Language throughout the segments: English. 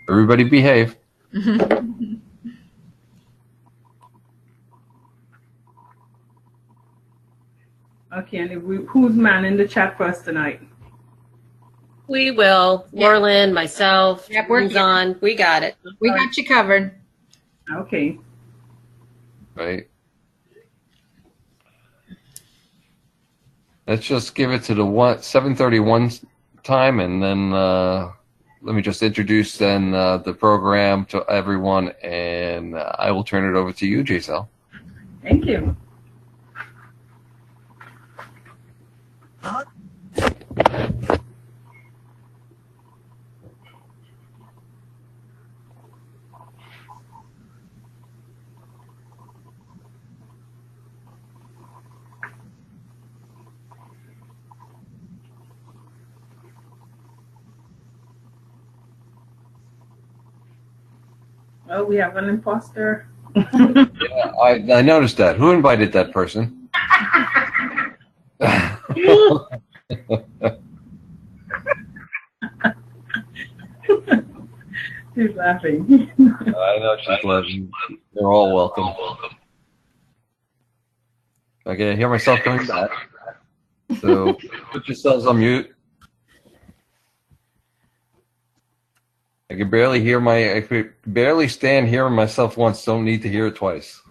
Everybody behave. Okay, and who's manning the chat for us tonight? We will. Yeah. Orlin, myself, yep, we're on. We got it. We got you covered. Okay. Right. Let's just give it to the 7:31 time, and then let me just introduce then the program to everyone, and I will turn it over to you, Giselle. Thank you. Oh, we have an imposter. Yeah, I noticed that. Who invited that person? She's laughing. I know she's laughing. They're all welcome. Okay, I hear myself coming back. So put yourselves on mute. I can barely stand hearing myself once, don't need to hear it twice.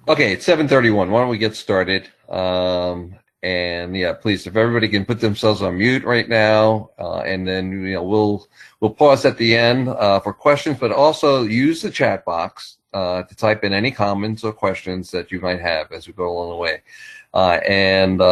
Okay, it's 7:31. Why don't we get started? And yeah, please, if everybody can put themselves on mute right now, and then we'll pause at the end for questions, but also use the chat box to type in any comments or questions that you might have as we go along the way, and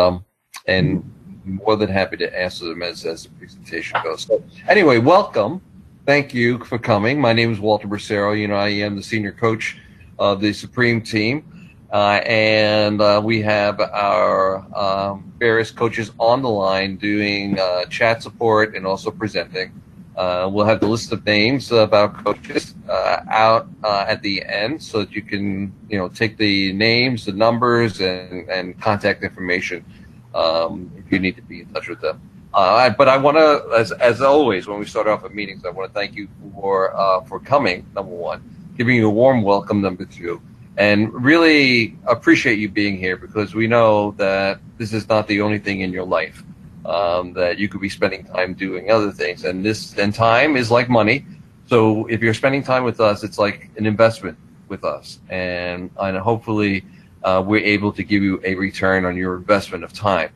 more than happy to answer them as the presentation goes. So anyway, welcome. Thank you for coming. My name is Walter Bracero. I am the senior coach of the Supreme team. And we have our various coaches on the line doing chat support and also presenting. We'll have the list of names of our coaches out at the end, so that you can take the names, the numbers, and contact information if you need to be in touch with them. But I want to, as always, when we start off at meetings, I want to thank you for coming. Number one, giving you a warm welcome. Number two, and really appreciate you being here, because we know that this is not the only thing in your life, that you could be spending time doing other things, and time is like money. So if you're spending time with us, it's like an investment with us, and hopefully we're able to give you a return on your investment of time.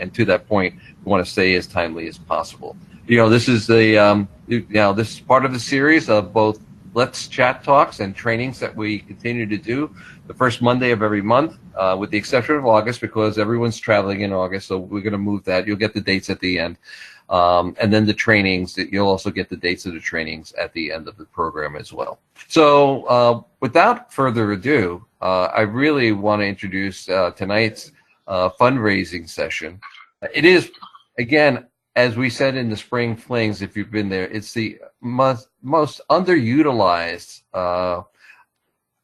And to that point, we want to stay as timely as possible. This is this is part of the series of both Let's Chat Talks and trainings that we continue to do the first Monday of every month, with the exception of August, because everyone's traveling in August, so we're going to move that. You'll get the dates at the end. And then the trainings, you'll also get the dates of the trainings at the end of the program as well. So without further ado, I really want to introduce tonight's fundraising session. It is, again, as we said in the Spring Flings, if you've been there, it's the most underutilized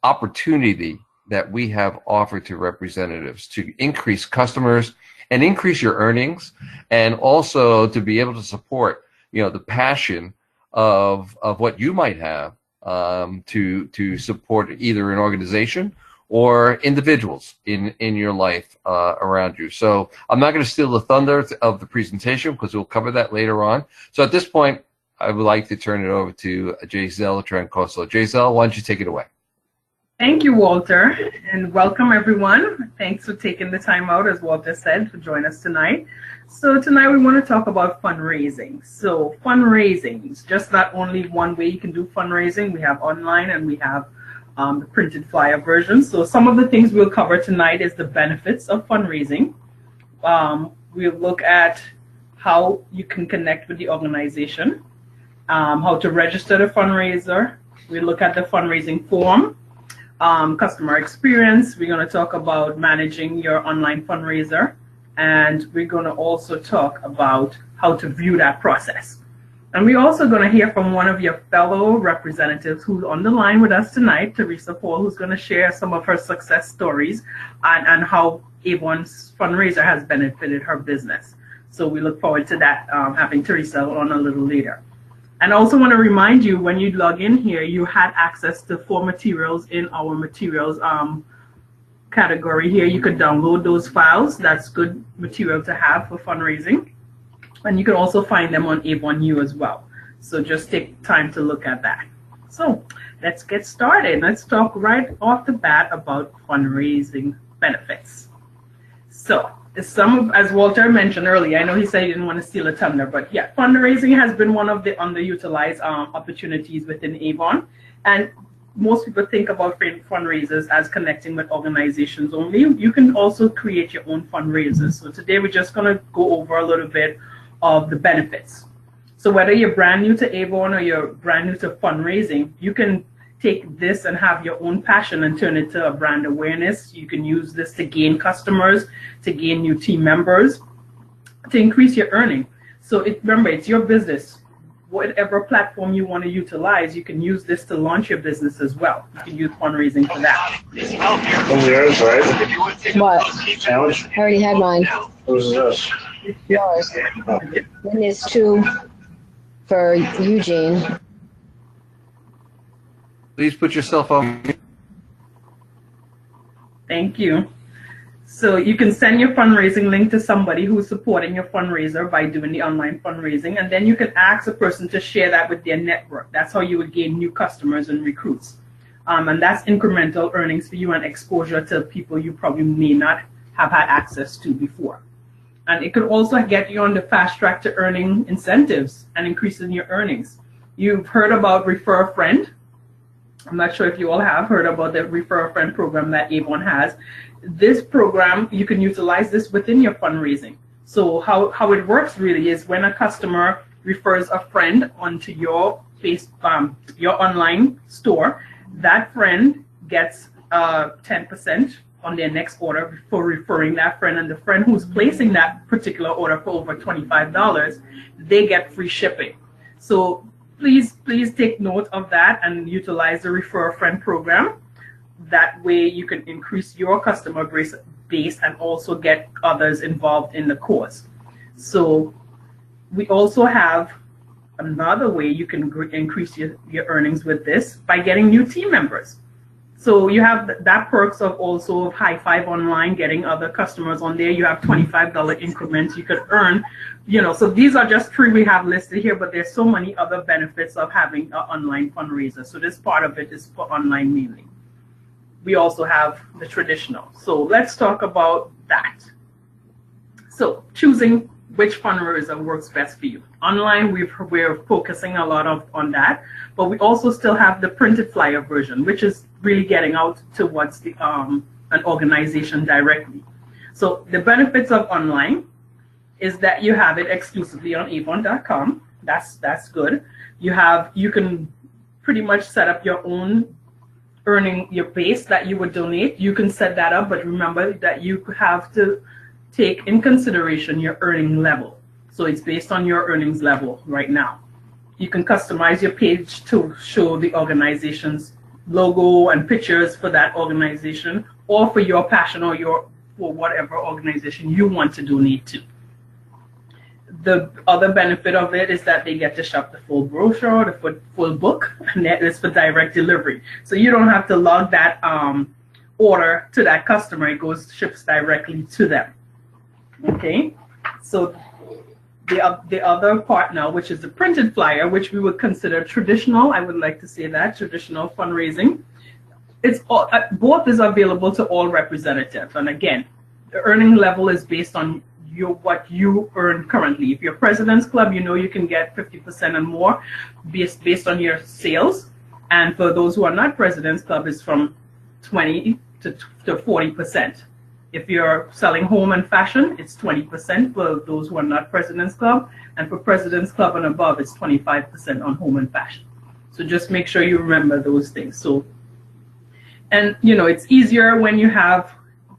opportunity that we have offered to representatives to increase customers and increase your earnings, and also to be able to support, the passion of what you might have to support either an organization or individuals in your life around you. So I'm not going to steal the thunder of the presentation, because we'll cover that later on. So at this point, I would like to turn it over to Giselle Trancoso. Giselle, why don't you take it away? Thank you, Walter, and welcome everyone. Thanks for taking the time out, as Walter said, to join us tonight. So tonight we want to talk about fundraising. So fundraising is just not only one way you can do fundraising. We have online and we have the printed flyer version. So some of the things we'll cover tonight is the benefits of fundraising. We'll look at how you can connect with the organization, how to register the fundraiser. We'll look at the fundraising form, customer experience. We're going to talk about managing your online fundraiser, and we're going to also talk about how to view that process. And we're also going to hear from one of your fellow representatives who's on the line with us tonight, Theresa Paul, who's going to share some of her success stories and how Avon's fundraiser has benefited her business. So we look forward to that, having Theresa on a little later. And I also want to remind you, when you log in here, you had access to 4 materials in our materials category here. You could download those files. That's good material to have for fundraising. And you can also find them on Avon U as well. So just take time to look at that. So let's get started. Let's talk right off the bat about fundraising benefits. So as Walter mentioned earlier, I know he said he didn't want to steal a thunder, but yeah, fundraising has been one of the underutilized opportunities within Avon. And most people think about fundraisers as connecting with organizations only. You can also create your own fundraisers. So today we're just going to go over a little bit of the benefits. So whether you're brand new to Avon or you're brand new to fundraising, you can take this and have your own passion and turn it to a brand awareness. You can use this to gain customers, to gain new team members, to increase your earning. So remember, it's your business. Whatever platform you want to utilize, you can use this to launch your business as well. You can use fundraising for that. Yours, right? What? Challenge? I already had mine. Who's this? Yours. Then there's 2 for Eugene. Please put yourself on. Thank you. So you can send your fundraising link to somebody who's supporting your fundraiser by doing the online fundraising, and then you can ask a person to share that with their network. That's how you would gain new customers and recruits. And that's incremental earnings for you and exposure to people you probably may not have had access to before. And it could also get you on the fast track to earning incentives and increasing your earnings. You've heard about Refer a Friend. I'm not sure if you all have heard about the Refer a Friend program that Avon has. This program, you can utilize this within your fundraising. So how it works really is when a customer refers a friend onto your online store, that friend gets 10% on their next order for referring that friend, and the friend who's placing that particular order for over $25, they get free shipping. So please take note of that and utilize the Refer a Friend program. That way you can increase your customer base and also get others involved in the cause. So we also have another way you can increase your earnings with this by getting new team members. So you have that perks of also High Five Online, getting other customers on there. You have $25 increments you could earn. So these are just 3 we have listed here, but there's so many other benefits of having an online fundraiser. So this part of it is for online mainly. We also have the traditional. So let's talk about that. So choosing which fundraiser works best for you. Online, we're focusing a lot on that, but we also still have the printed flyer version, which is really getting out towards an organization directly. So the benefits of online is that you have it exclusively on avon.com. That's good. You can pretty much set up your own earning, your base that you would donate. You can set that up, but remember that you have to take in consideration your earning level. So it's based on your earnings level right now. You can customize your page to show the organization's logo and pictures for that organization, or for your passion or for whatever organization you want to donate to. The other benefit of it is that they get to shop the full brochure, the full book, and that is for direct delivery. So you don't have to log that order to that customer. It ships directly to them. Okay, so the other part now, which is the printed flyer, which we would consider traditional. I would like to say that traditional fundraising. It's all, both is available to all representatives, and again, the earning level is based on what you earn currently. If you're President's Club, you can get 50% and more based on your sales. And for those who are not President's Club, it's from 20 to 40%. If you're selling home and fashion, it's 20% for those who are not President's Club. And for President's Club and above, it's 25% on home and fashion. So just make sure you remember those things. So, and it's easier when you have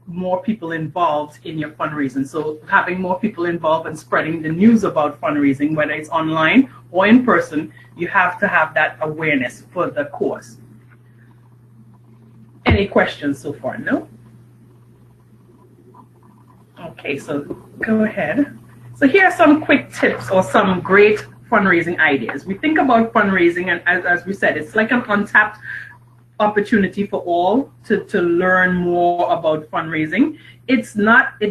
more people involved in your fundraising. So having more people involved and spreading the news about fundraising, whether it's online or in person, you have to have that awareness for the cause. Any questions so far? No? Okay, so go ahead. So here are some quick tips or some great fundraising ideas. We think about fundraising, and as we said, it's like an untapped opportunity for all to learn more about fundraising. It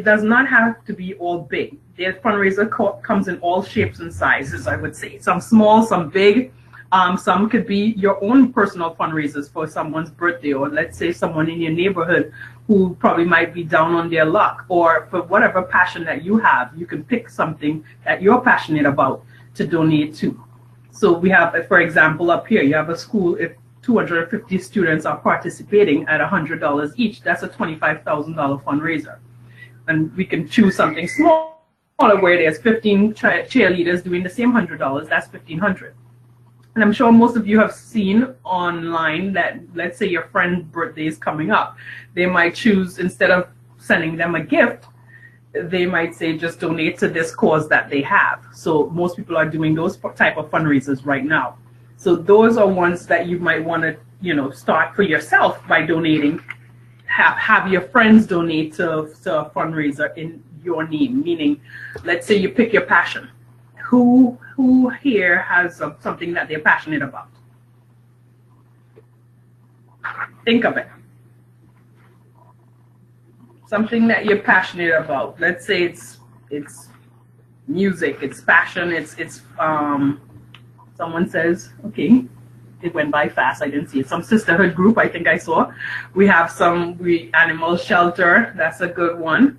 does not have to be all big. The fundraiser comes in all shapes and sizes, I would say. Some small, some big. Some could be your own personal fundraisers for someone's birthday, or let's say someone in your neighborhood who probably might be down on their luck, or for whatever passion that you have, you can pick something that you're passionate about to donate to. So we have, for example, up here, you have a school, if 250 students are participating at $100 each, that's a $25,000 fundraiser. And we can choose something smaller where there's 15 cheerleaders doing the same $100, that's $1,500. And I'm sure most of you have seen online that, let's say your friend's birthday is coming up. They might choose, instead of sending them a gift, they might say just donate to this cause that they have. So most people are doing those type of fundraisers right now. So those are ones that you might want to, start for yourself by donating. Have your friends donate to a fundraiser in your name, meaning, let's say you pick your passion. Who here has something that they're passionate about? Think of it. Something that you're passionate about. Let's say it's music, it's fashion, it's someone says, okay, it went by fast, I didn't see it. Some sisterhood group, I think I saw. We have animal shelter, that's a good one.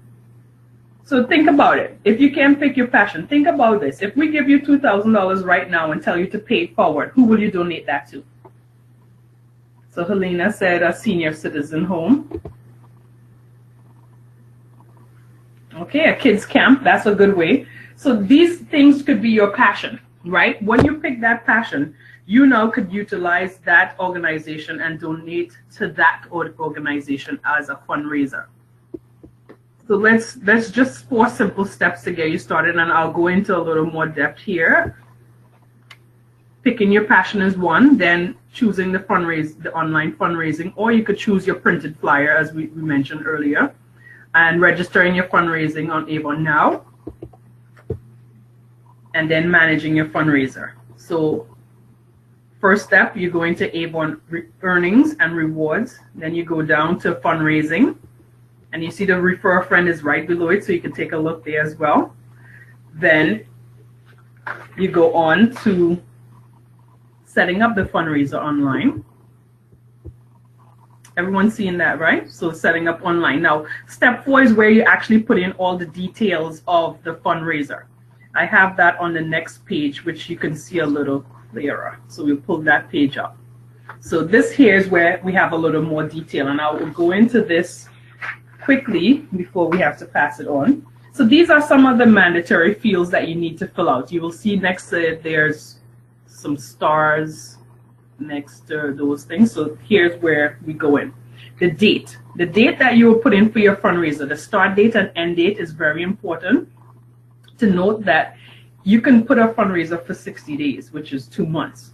So think about it. If you can't pick your passion, think about this. If we give you $2,000 right now and tell you to pay it forward, who will you donate that to? So Helena said a senior citizen home. Okay, a kids camp, that's a good way. So these things could be your passion, right? When you pick that passion, you now could utilize that organization and donate to that organization as a fundraiser. So let's just 4 simple steps to get you started, and I'll go into a little more depth here. Picking your passion is one, then choosing the online fundraising, or you could choose your printed flyer as we mentioned earlier, and registering your fundraising on Avon now, and then managing your fundraiser. So first step, you go into Avon earnings and rewards, then you go down to fundraising. And you see the refer a friend is right below it, so you can take a look there as well. Then you go on to setting up the fundraiser online. Everyone's seeing that, right? So setting up online. Now, step 4 is where you actually put in all the details of the fundraiser. I have that on the next page, which you can see a little clearer. So we'll pull that page up. So this here is where we have a little more detail, and I will go into this quickly before we have to pass it on. So these are some of the mandatory fields that you need to fill out. You will see next to it, there's some stars next to those things. So here's where we go in. The date that you will put in for your fundraiser, the start date and end date is very important. To note that you can put a fundraiser for 60 days, which is 2 months.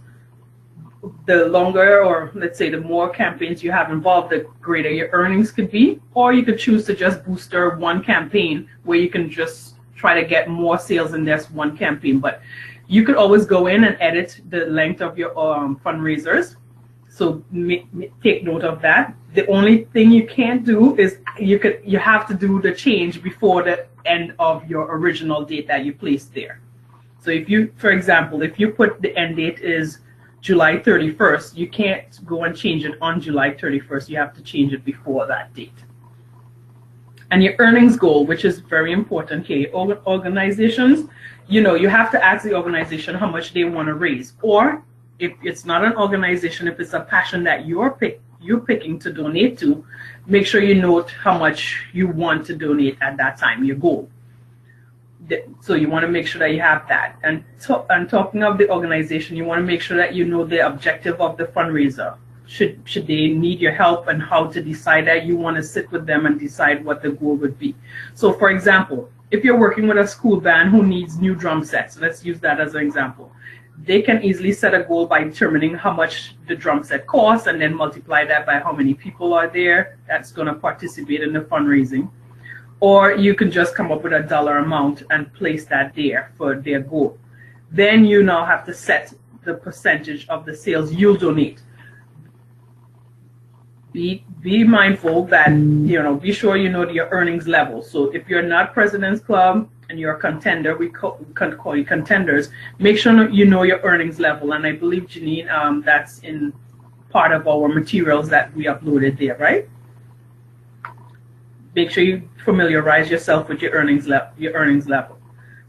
The longer, or let's say the more campaigns you have involved, the greater your earnings could be. Or you could choose to just booster one campaign where you can just try to get more sales in this one campaign. But you could always go in and edit the length of your fundraisers. So take note of that. The only thing you can't do is you have to do the change before the end of your original date that you placed there. So if you, for example, if you put the end date is July 31st, you can't go and change it on July 31st. You have to change it before that date. And your earnings goal, which is very important here. Organizations, you have to ask the organization how much they want to raise. Or if it's not an organization, if it's a passion that you're picking to donate to, make sure you note how much you want to donate at that time, your goal. So you want to make sure that you have that. And talking of the organization, you want to make sure that you know the objective of the fundraiser. Should they need your help, and how to decide that. You want to sit with them and decide what the goal would be. So for example, if you're working with a school band who needs new drum sets, let's use that as an example. They can easily set a goal by determining how much the drum set costs, and then multiply that by how many people are there that's going to participate in the fundraising. or you can just come up with a dollar amount and place that there for their goal. Then you now have to set the percentage of the sales you'll donate. Be mindful that, be sure you know your earnings level. So if you're not President's Club and you're a contender, we can call you contenders, make sure you know your earnings level. And I believe, Janine, that's in part of our materials that we uploaded there, right? Make sure you familiarize yourself with your earnings level.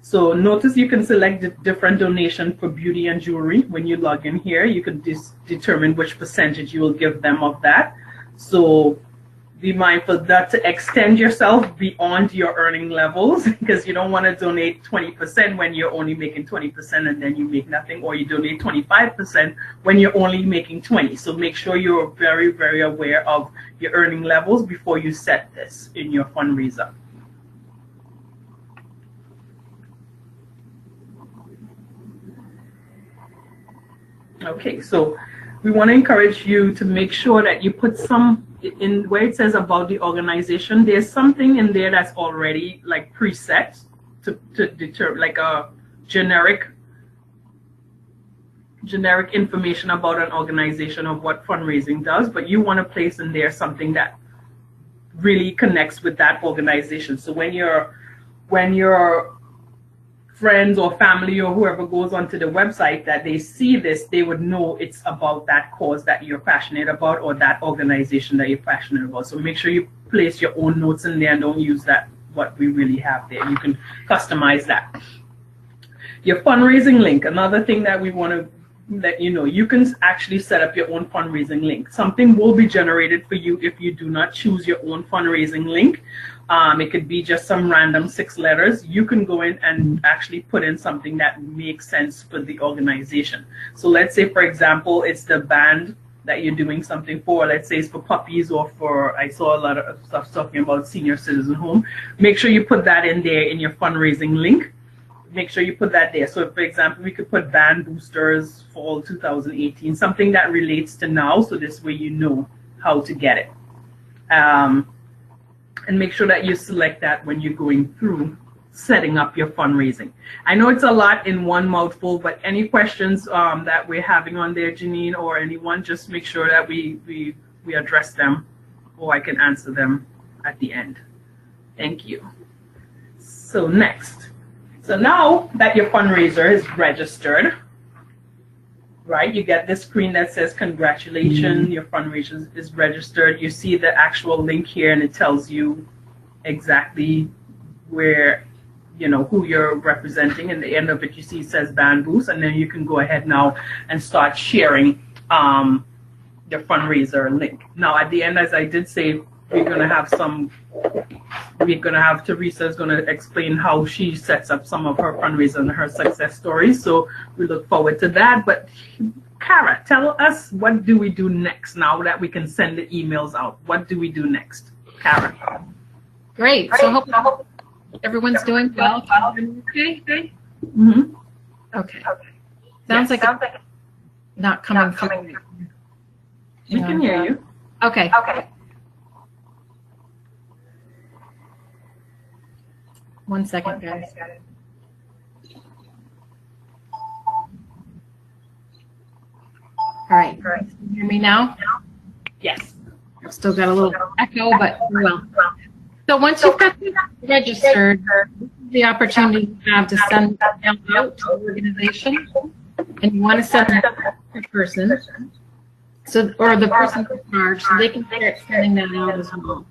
So notice you can select different donation for beauty and jewelry. When you log in here, you can determine which percentage you will give them of that. So be mindful not to extend yourself beyond your earning levels, because you don't want to donate 20% when you're only making 20% and then you make nothing, or you donate 25% when you're only making 20. So make sure you're very, very aware of your earning levels before you set this in your fundraiser. Okay, so we want to encourage you to make sure that you put some in where it says about the organization. There's something in there that's already like preset to deter, like a generic information about an organization of what fundraising does, but you want to place in there something that really connects with that organization. So when your friends or family or whoever goes onto the website, that they see this, they would know it's about that cause that you're passionate about or that organization that you're passionate about. So make sure you place your own notes in there and don't use that what we really have there. You can customize that. Your fundraising link, another thing that we want to let you know, you can actually set up your own fundraising link. Something will be generated for you if you do not choose your own fundraising link. It could be just some random 6 letters. You can go in and actually put in something that makes sense for the organization. So let's say, for example, it's the band that you're doing something for. Let's say it's for puppies, or for, I saw a lot of stuff talking about senior citizen home. Make sure you put that in there in your fundraising link. Make sure you put that there. So, for example, we could put band boosters fall 2018, something that relates to now, so this way you know how to get it. And make sure that you select that when you're going through setting up your fundraising. I know it's a lot in one mouthful, but any questions that we're having on there, Janine, or anyone, just make sure that we address them, or I can answer them at the end. Thank you. So next. So now that your fundraiser is registered, right, you get this screen that says congratulations, your fundraiser is registered. You see the actual link here, and it tells you exactly where, who you're representing. And the end of it, you see it says band boost, and then you can go ahead now and start sharing your fundraiser link. Now at the end, as I did say, we're going to have Theresa is going to explain how she sets up some of her fundraiser and her success stories. So we look forward to that. But Kara, tell us, what do we do next now that we can send the emails out? What do we do next? Kara. Great. So hope everyone's doing well. Okay? Mm-hmm. Okay. Sounds like it's not coming through. We can hear you. Okay. One second, guys. All right. Can you hear me now? Yes. I've still got a little echo, but well. So once you've got this registered, the opportunity you have to send that out to the organization, and you want to send that to the person, or the person in charge, so they can start sending that out as well.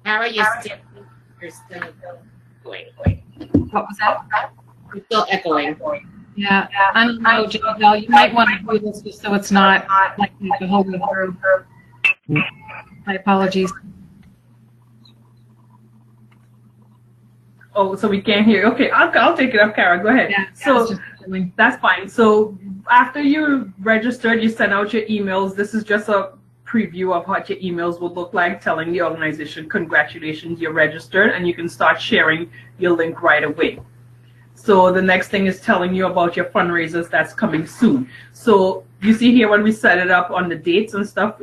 How are you still? You're still echoing. What was that? You're still echoing. Yeah, I don't know, Janelle. You might want to do this just so it's not like the whole way through. My apologies. Oh, so we can't hear. Okay, I'll take it up, Kara. Go ahead. Yeah, so that's fine. So after you registered, you send out your emails. This is just a preview of what your emails will look like, telling the organization, congratulations, you're registered, and you can start sharing your link right away. So the next thing is telling you about your fundraisers that's coming soon. So you see here when we set it up on the dates and stuff,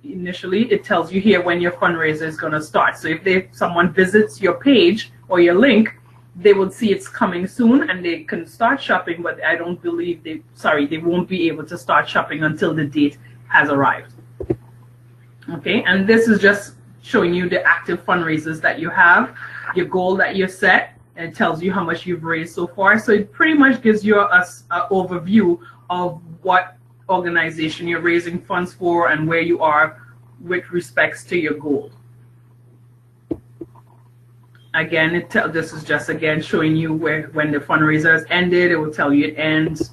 initially it tells you here when your fundraiser is going to start. So if someone visits your page or your link, they will see it's coming soon and they can start shopping, but I don't believe they won't be able to start shopping until the date has arrived. Okay, and this is just showing you the active fundraisers that you have, your goal that you set, and it tells you how much you've raised so far. So it pretty much gives you an overview of what organization you're raising funds for and where you are with respects to your goal. Again, this is just again showing you when the fundraiser has ended. It will tell you it ends.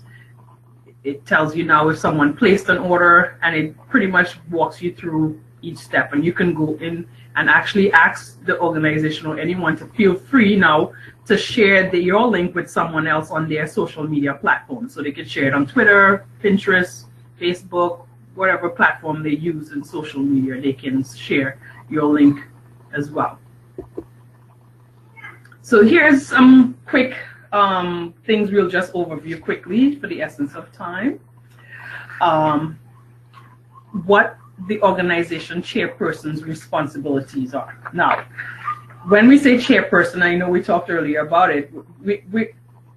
It tells you now if someone placed an order, and it pretty much walks you through each step. And you can go in and actually ask the organization or anyone to feel free now to share your link with someone else on their social media platform. So they can share it on Twitter, Pinterest, Facebook, whatever platform they use in social media, they can share your link as well. So here's some quick things we'll just overview quickly for the essence of time. What the organization chairperson's responsibilities are. Now, when we say chairperson, I know we talked earlier about it,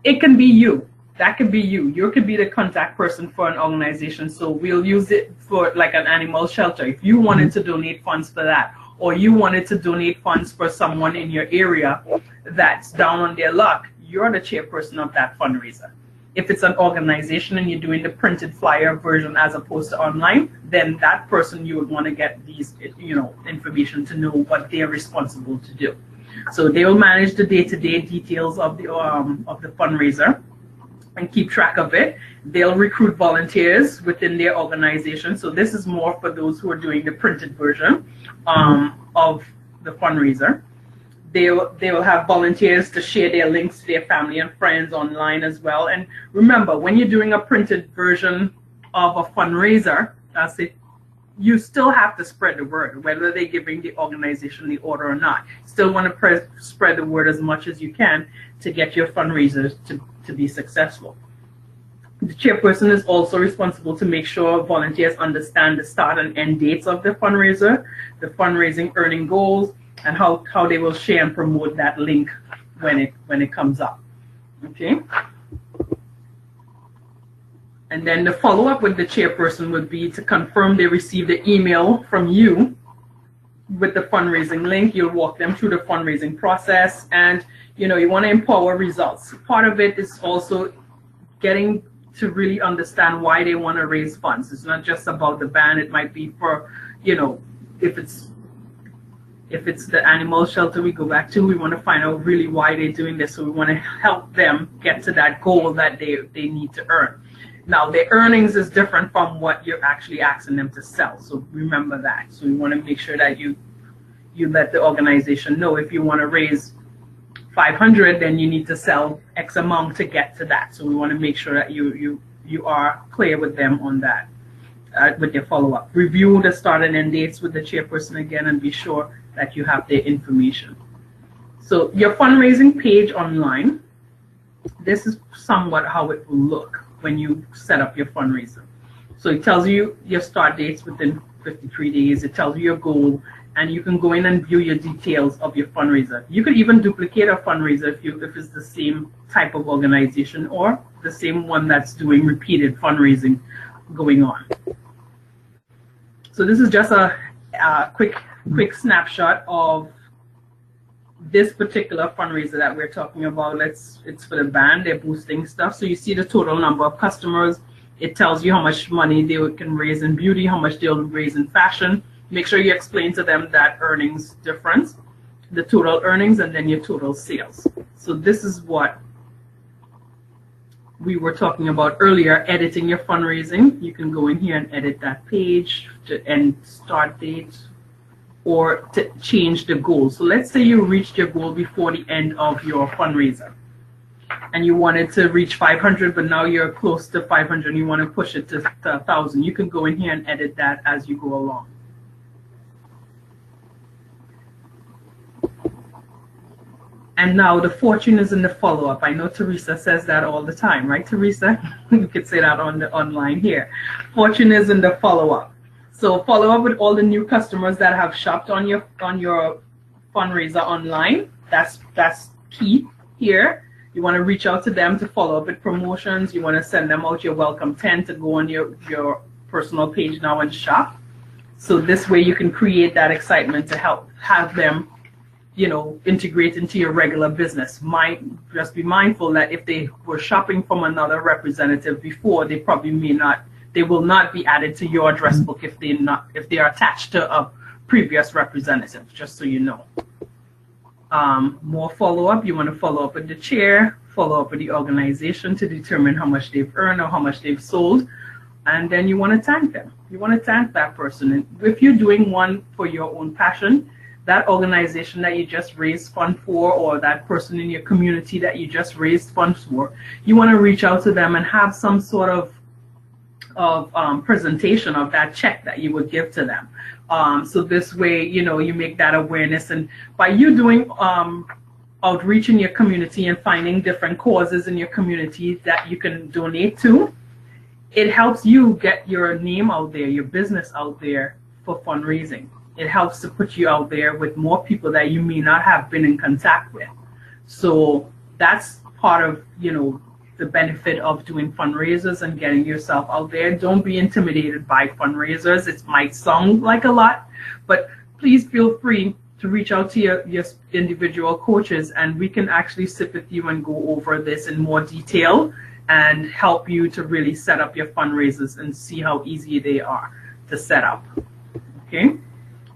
it can be you. That could be you. You could be the contact person for an organization. So we'll use it for like an animal shelter. If you wanted to donate funds for that, or you wanted to donate funds for someone in your area that's down on their luck, you're the chairperson of that fundraiser. If it's an organization and you're doing the printed flyer version as opposed to online, then that person, you would want to get these, information to know what they're responsible to do. So they will manage the day-to-day details of the fundraiser and keep track of it. They'll recruit volunteers within their organization. So this is more for those who are doing the printed version of the fundraiser. They will have volunteers to share their links to their family and friends online as well. And remember, when you're doing a printed version of a fundraiser, that's it, you still have to spread the word, whether they're giving the organization the order or not. Still want to spread the word as much as you can to get your fundraisers to be successful. The chairperson is also responsible to make sure volunteers understand the start and end dates of the fundraiser, the fundraising earning goals, and how they will share and promote that link when it comes up. Okay. And then the follow-up with the chairperson would be to confirm they received the email from you with the fundraising link. You'll walk them through the fundraising process, and you want to empower results. Part of it is also getting to really understand why they want to raise funds. It's not just about the band. It might be for, if it's the animal shelter we go back to, we want to find out really why they're doing this. So we want to help them get to that goal that they need to earn. Now, their earnings is different from what you're actually asking them to sell. So remember that. So we want to make sure that you let the organization know if you want to raise 500, then you need to sell X amount to get to that. So we want to make sure that you are clear with them on that, with your follow-up. Review the start and end dates with the chairperson again and be sure that you have their information. So your fundraising page online, this is somewhat how it will look when you set up your fundraiser. So it tells you your start dates within 53 days. It tells you your goal, and you can go in and view your details of your fundraiser. You could even duplicate a fundraiser if it's the same type of organization or the same one that's doing repeated fundraising going on. So this is just a quick snapshot of this particular fundraiser that we're talking about. It's for the band. They're boosting stuff. So you see the total number of customers. It tells you how much money they can raise in beauty, how much they'll raise in fashion. Make sure you explain to them that earnings difference, the total earnings, and then your total sales. So this is what we were talking about earlier, editing your fundraising. You can go in here and edit that page and start date, or to change the goal. So let's say you reached your goal before the end of your fundraiser and you wanted to reach 500, but now you're close to 500 and you want to push it to 1,000. You can go in here and edit that as you go along. And now the fortune is in the follow-up. I know Theresa says that all the time, right, Theresa? You could say that on the online here. Fortune is in the follow-up. So follow up with all the new customers that have shopped on your fundraiser online. That's key here. You want to reach out to them to follow up with promotions. You want to send them out your welcome 10 to go on your personal page now and shop. So this way you can create that excitement to help have them, integrate into your regular business. Just be mindful that if they were shopping from another representative before, they will not be added to your address book if they are attached to a previous representative, just so you know. More follow-up, you want to follow up with the chair, follow up with the organization to determine how much they've earned or how much they've sold, and then you want to thank them. You want to thank that person. And if you're doing one for your own passion, that organization that you just raised fund for, or that person in your community that you just raised funds for, you want to reach out to them and have some sort of presentation of that check that you would give to them. So this way, you make that awareness. And by you doing outreach in your community and finding different causes in your community that you can donate to, it helps you get your name out there, your business out there for fundraising. It helps to put you out there with more people that you may not have been in contact with. So that's part of, the benefit of doing fundraisers and getting yourself out there. Don't be intimidated by fundraisers. It might sound like a lot, but please feel free to reach out to your individual coaches, and we can actually sit with you and go over this in more detail and help you to really set up your fundraisers and see how easy they are to set up. Okay?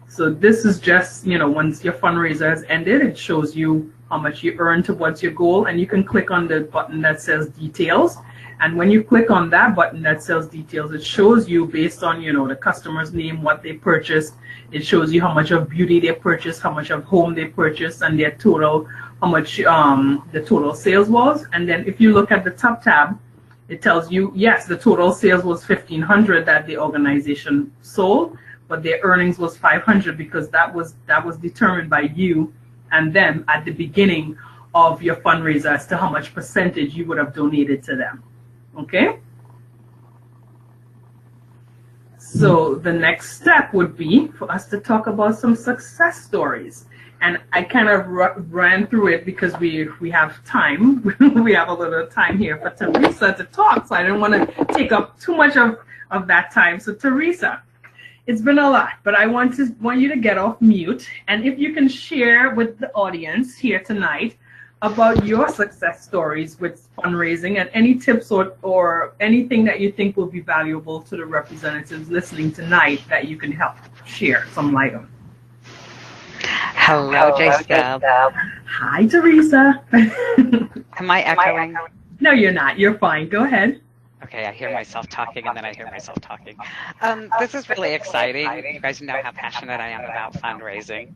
So this is just, once your fundraiser has ended, it shows you how much you earn towards your goal, and you can click on the button that says details. And when you click on that button that says details, it shows you based on, the customer's name, what they purchased. It shows you how much of beauty they purchased, how much of home they purchased, and their total, how much the total sales was. And then if you look at the top tab, it tells you, yes, the total sales was $1,500 that the organization sold, but their earnings was $500 because that was determined by you and them at the beginning of your fundraiser as to how much percentage you would have donated to them. Okay? So the next step would be for us to talk about some success stories. And I kind of ran through it because we have time. We have a little time here for Theresa to talk, so I didn't want to take up too much of that time. So Theresa, it's been a lot, but I want you to get off mute, and if you can share with the audience here tonight about your success stories with fundraising and any tips or anything that you think will be valuable to the representatives listening tonight that you can help share some light on. Hello, J-Scab. Hi, Theresa. Am I echoing? No, you're not. You're fine. Go ahead. Okay, I hear myself talking, and then I hear myself talking. This is really exciting. You guys know how passionate I am about fundraising.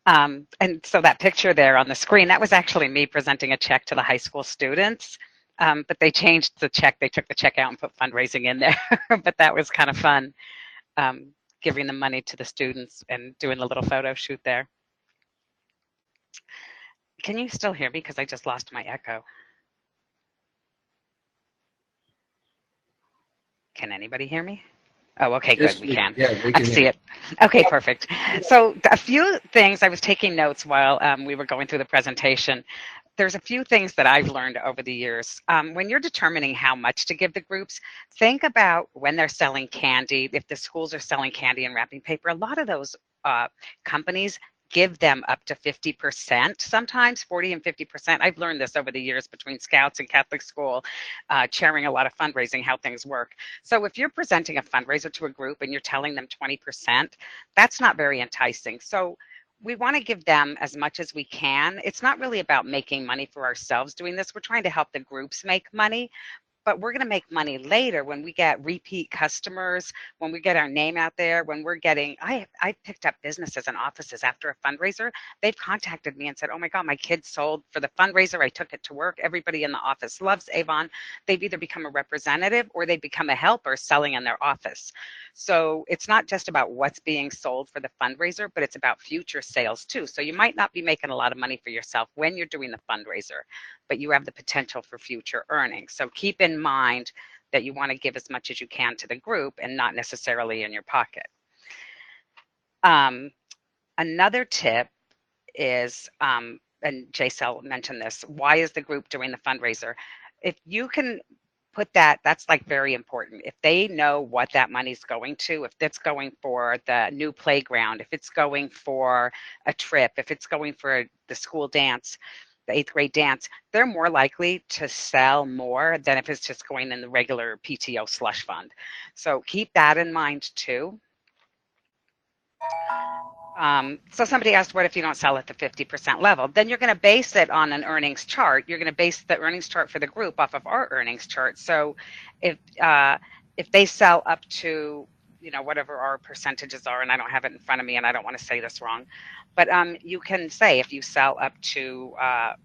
And so that picture there on the screen, that was actually me presenting a check to the high school students. But they changed the check. They took the check out and put fundraising in there. But that was kind of fun, giving the money to the students and doing the little photo shoot there. Can you still hear me? Because I just lost my echo. Can anybody hear me? Oh, okay, good, we can. Yeah, we I can see it. Okay, perfect. So a few things, I was taking notes while we were going through the presentation. There's a few things that I've learned over the years. When you're determining how much to give the groups, think about when they're selling candy, if the schools are selling candy and wrapping paper. A lot of those companies give them up to 50%, sometimes 40 and 50%. I've learned this over the years between Scouts and Catholic school, chairing a lot of fundraising, how things work. So if you're presenting a fundraiser to a group and you're telling them 20%, that's not very enticing. So we want to give them as much as we can. It's not really about making money for ourselves doing this. We're trying to help the groups make money. but we're going to make money later when we get repeat customers, when we get our name out there, when we're getting, I picked up businesses and offices after a fundraiser. They've contacted me and said, oh my God, my kids sold for the fundraiser. I took it to work. Everybody in the office loves Avon. They've either become a representative or they become a helper selling in their office. So it's not just about what's being sold for the fundraiser, but it's about future sales too. So you might not be making a lot of money for yourself when you're doing the fundraiser, but you have the potential for future earnings. So keep in mind that you want to give as much as you can to the group and not necessarily in your pocket. Another tip is, and JCell mentioned this, why is the group doing the fundraiser? If you can put that, that's like very important. If they know what that money's going to, if it's going for the new playground, if it's going for a trip, if it's going for the school dance, the 8th grade dance, they're more likely to sell more than if it's just going in the regular PTO slush fund. So keep that in mind too. So somebody asked, what if you don't sell at the 50% level? Then you're going to base it on an earnings chart. You're going to base the earnings chart for the group off of our earnings chart. So if they sell up to, whatever our percentages are, and I don't have it in front of me and I don't want to say this wrong, but you can say if you sell up to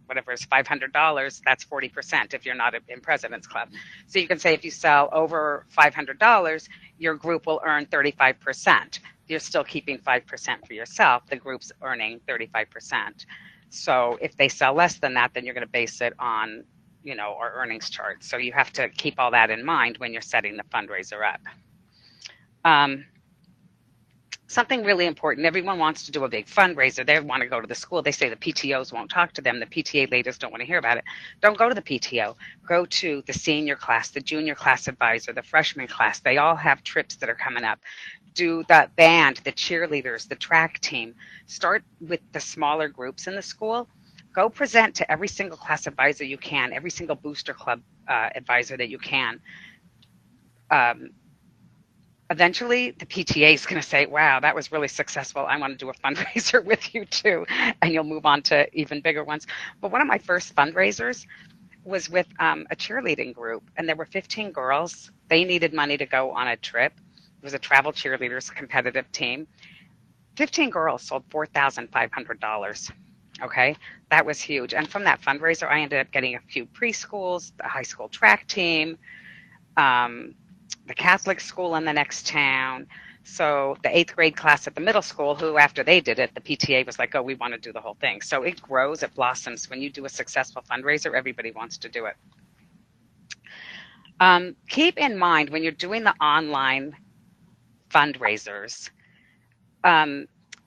whatever is $500, that's 40% if you're not in President's Club. So you can say if you sell over $500, your group will earn 35%. You're still keeping 5% for yourself. The group's earning 35%. So if they sell less than that, then you're going to base it on, our earnings chart. So you have to keep all that in mind when you're setting the fundraiser up. Something really important. Everyone wants to do a big fundraiser. They want to go to the school. They say the PTOs won't talk to them. The PTA leaders don't want to hear about it. Don't go to the PTO. Go to the senior class, the junior class advisor, the freshman class. They all have trips that are coming up. Do the band, the cheerleaders, the track team. Start with the smaller groups in the school. Go present to every single class advisor you can, every single booster club advisor that you can. Eventually, the PTA is going to say, wow, that was really successful. I want to do a fundraiser with you too. And you'll move on to even bigger ones. But one of my first fundraisers was with a cheerleading group. And there were 15 girls. They needed money to go on a trip. It was a travel cheerleaders competitive team. 15 girls sold $4,500. Okay, that was huge. And from that fundraiser, I ended up getting a few preschools, the high school track team, the Catholic school in the next town. So the 8th grade class at the middle school, who after they did it, the PTA was like, oh, we want to do the whole thing. So it grows, it blossoms. When you do a successful fundraiser, everybody wants to do it. Keep in mind when you're doing the online fundraisers,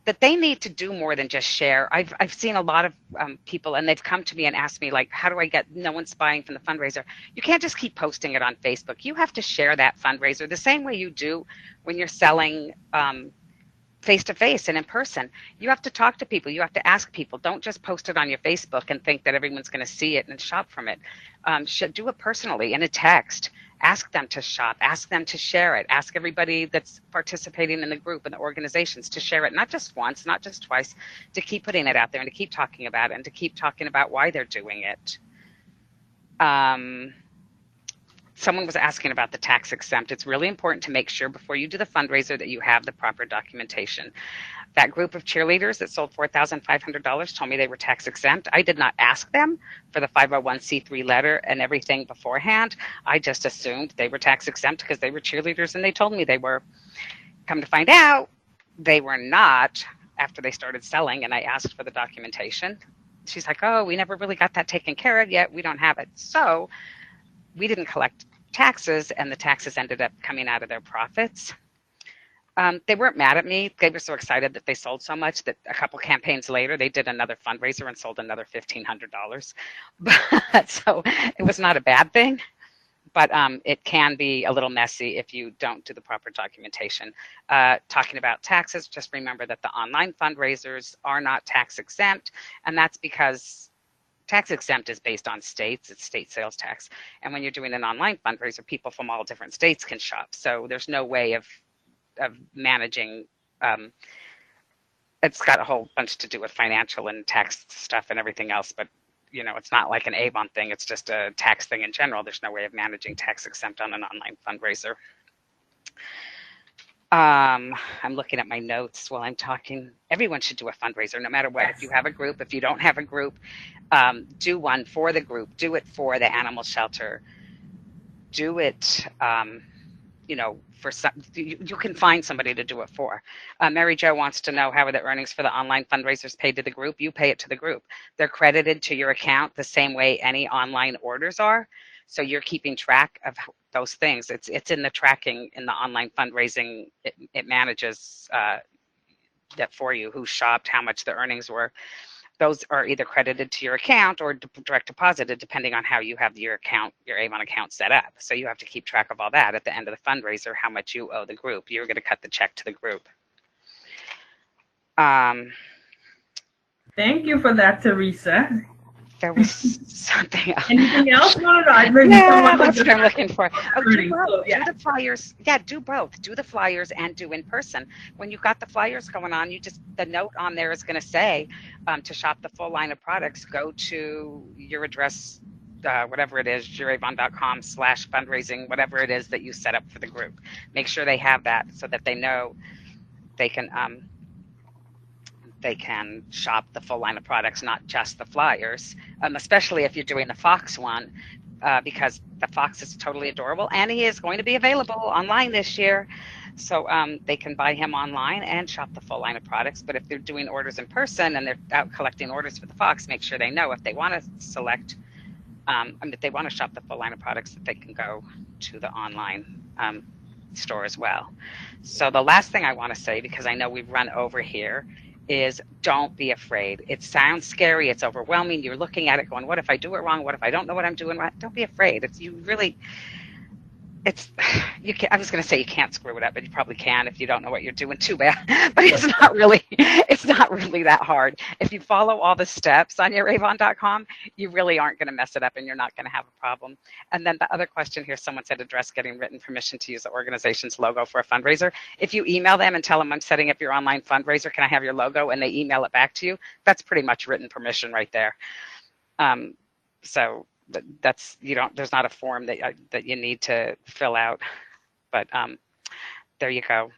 that they need to do more than just share. I've seen a lot of people, and they've come to me and asked me, like, how do I get no one's buying from the fundraiser? You can't just keep posting it on Facebook. You have to share that fundraiser the same way you do when you're selling face-to-face and in person. You have to talk to people. You have to ask people. Don't just post it on your Facebook and think that everyone's going to see it and shop from it. Do it personally in a text. Ask them to shop. Ask them to share it. Ask everybody that's participating in the group and the organizations to share it, not just once, not just twice, to keep putting it out there and to keep talking about it and to keep talking about why they're doing it. Someone was asking about the tax exempt. It's really important to make sure before you do the fundraiser that you have the proper documentation. That group of cheerleaders that sold $4,500 told me they were tax exempt. I did not ask them for the 501c3 letter and everything beforehand. I just assumed they were tax exempt because they were cheerleaders and they told me they were. Come to find out, they were not after they started selling, and I asked for the documentation. She's like, oh, we never really got that taken care of yet. We don't have it. So we didn't collect taxes, and the taxes ended up coming out of their profits. They weren't mad at me. They were so excited that they sold so much that a couple campaigns later, they did another fundraiser and sold another $1,500. But so it was not a bad thing, but it can be a little messy if you don't do the proper documentation. Talking about taxes, just remember that the online fundraisers are not tax exempt, and that's because tax exempt is based on states. It's state sales tax. And when you're doing an online fundraiser, people from all different states can shop. So there's no way of managing. It's got a whole bunch to do with financial and tax stuff and everything else, but you know, it's not like an Avon thing. It's just a tax thing in general. There's no way of managing tax exempt on an online fundraiser. I'm looking at my notes while I'm talking. Everyone should do a fundraiser, no matter what. If you have a group, if you don't have a group, do one for the group. Do it for the animal shelter. Do it, you know, for some. You can find somebody to do it for. Mary Jo wants to know, how are the earnings for the online fundraisers paid to the group? You pay it to the group. They're credited to your account the same way any online orders are. So you're keeping track of those things. It's in the tracking in the online fundraising. It manages that for you, who shopped, how much the earnings were. Those are either credited to your account or direct deposited, depending on how you have your account, your Avon account set up. So you have to keep track of all that at the end of the fundraiser, how much you owe the group. You're going to cut the check to the group. Thank you for that, Theresa. There was something else. Anything else? No. Yeah, that's what I'm looking for. Oh, do both. So, yeah. Do the flyers. Yeah, do both. Do the flyers and do in person. When you've got the flyers going on, the note on there is going to say to shop the full line of products, go to your address, whatever it is, youravon.com/fundraising, whatever it is that you set up for the group. Make sure they have that so that they know they can shop the full line of products, not just the flyers, especially if you're doing the Fox one, because the Fox is totally adorable, and he is going to be available online this year. So they can buy him online and shop the full line of products. But if they're doing orders in person and they're out collecting orders for the Fox, make sure they know if they want to select, if they want to shop the full line of products, that they can go to the online store as well. So the last thing I want to say, because I know we've run over here, is don't be afraid. It sounds scary. It's overwhelming. You're looking at it going, what if I do it wrong? What if I don't know what I'm doing right? Don't be afraid. I was going to say you can't screw it up, but you probably can if you don't know what you're doing. Too bad. But it's not really that hard. If you follow all the steps on your Avon.com, you really aren't going to mess it up, and you're not going to have a problem. And then the other question here, someone said address getting written permission to use the organization's logo for a fundraiser. If you email them and tell them I'm setting up your online fundraiser, can I have your logo? And they email it back to you, that's pretty much written permission right there. So that's, there's not a form that you need to fill out, but there you go.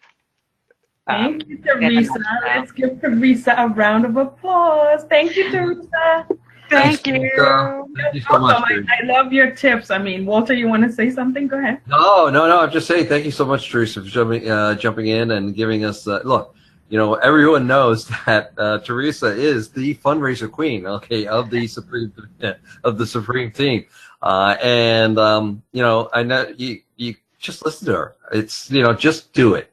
Thank you, Theresa. Let's give Theresa a round of applause. Thank you, Theresa. Thank you. Thank you so much. I love your tips. I mean, Walter, you want to say something? Go ahead. No. I'm just saying thank you so much, Theresa, for jumping in and giving us look. Everyone knows that Theresa is the fundraiser queen, okay, of the Supreme team, and I know you just listen to her. It's just do it.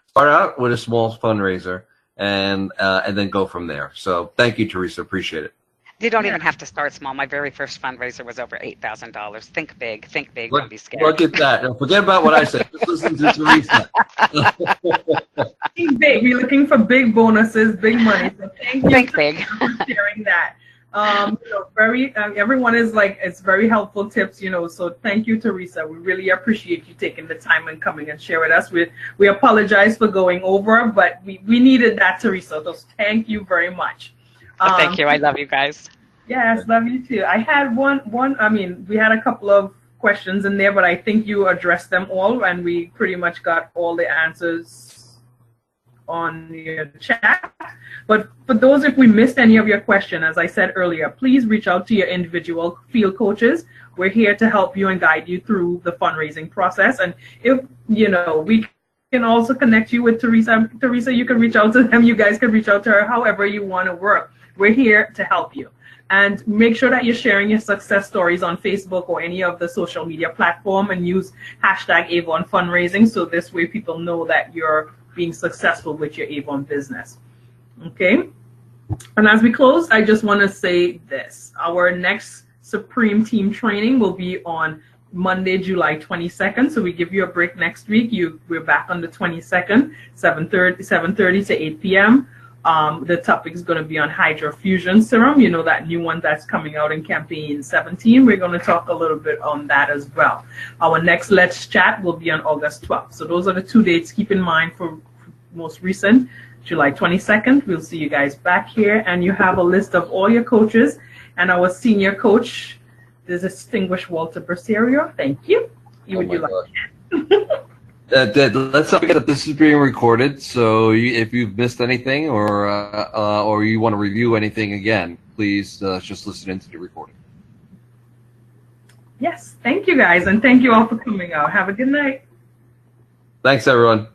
Start out with a small fundraiser, and then go from there. So thank you, Theresa. Appreciate it. You don't even have to start small. My very first fundraiser was over $8,000. Think big. Don't be scared. Look at that. Forget about what I said. Just listen to Theresa. Think big. We're looking for big bonuses, big money. So thank you Think big. for sharing that. Everyone is it's very helpful tips, so thank you, Theresa. We really appreciate you taking the time and coming and share with us. We apologize for going over, but we needed that, Theresa. So thank you very much. Thank you. I love you guys. Yes, love you too. I had we had a couple of questions in there, but I think you addressed them all, and we pretty much got all the answers on your chat. But for those, if we missed any of your question, as I said earlier, please reach out to your individual field coaches. We're here to help you and guide you through the fundraising process. And if, we can also connect you with Theresa. Theresa, you can reach out to them. You guys can reach out to her however you want to work. We're here to help you. And make sure that you're sharing your success stories on Facebook or any of the social media platform, and use #Avon Fundraising, so this way people know that you're being successful with your Avon business. Okay? And as we close, I just want to say this. Our next Supreme Team training will be on Monday, July 22nd. So we give you a break next week. We're back on the 22nd, 7:30 to 8 p.m. The topic is going to be on hydrofusion serum, that new one that's coming out in campaign 17. We're going to talk a little bit on that as well. Our next Let's Chat will be on August 12th. So those are the 2 dates. Keep in mind for most recent, July 22nd. We'll see you guys back here, and you have a list of all your coaches and our senior coach, the distinguished Walter Berserio. Thank you. Would you like let's not forget that this is being recorded, so if you've missed anything or you want to review anything again, please just listen into the recording. Yes, thank you guys, and thank you all for coming out. Have a good night. Thanks, everyone.